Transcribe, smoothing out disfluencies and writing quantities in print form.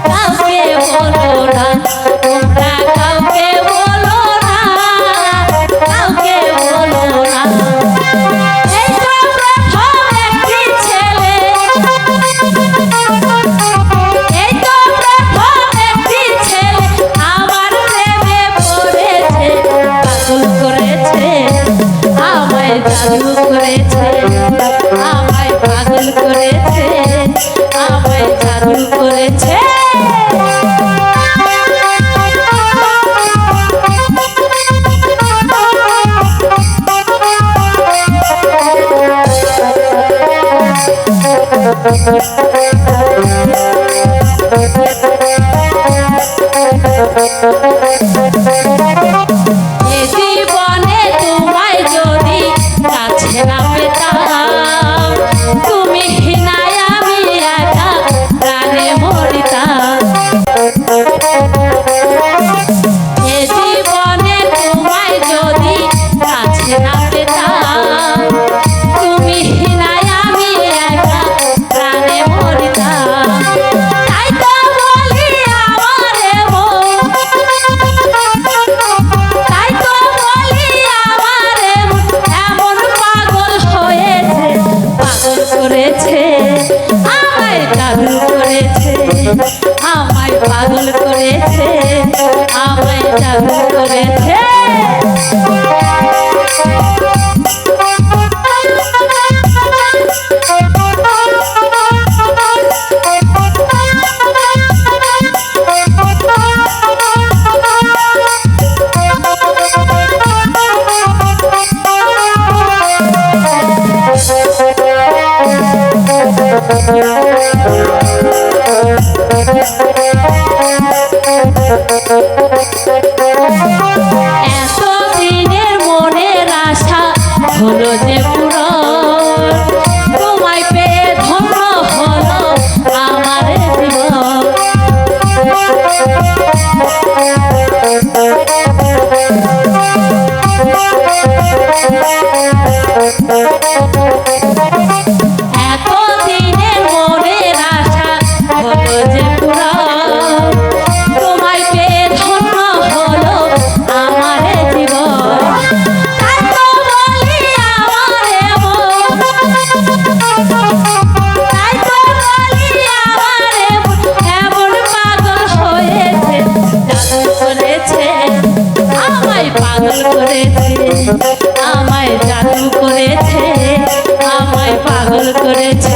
কাউকে বলো না, তোমরা কাউকে বলো না, কাউকে বলো না। এই তো প্রথম একটি ছেলে, এই তো প্রথম একটি ছেলে আমার প্রেমে পড়েছে, পাগল করেছে, আমায় জাদু করেছে, আমায় পাগল করেছে, আমায় জাদু করেছে। এ জীবনে তোমায় যদি কাছে না পেতাম, তুমি নাই আমি একা প্রাণে মরিতাম। এ জীবনে তোমায় যদি কাছে না পেতাম, তুমি নাই আমি একা প্রাণে মরিতাম। তাই তো বলি আমারে মন, তাই তো বলি আমারে মন এমন পাগল হয়েছে, পাগল করেছে, আমায় জাদু করেছে, আমায় পাগল করেছে, আমায় জাদু করেছে। এতদিনের মনের আশা হলো যে পূরণ, তোমায় পেয়ে ধন্য হলো আমার জীবন। এতদিনের মনের আশা হলো যে পূরণ, তোমায় পেয়ে ধন্য হলো আমার জীবন। তাই তো বলি আমারে মন, তাই তো বলি আমারে মন এমন পাগল হয়েছে, জাদু করেছে, আমায় পাগল করেছে, আমায় জাদু করেছে, আমায় পাগল করেছে।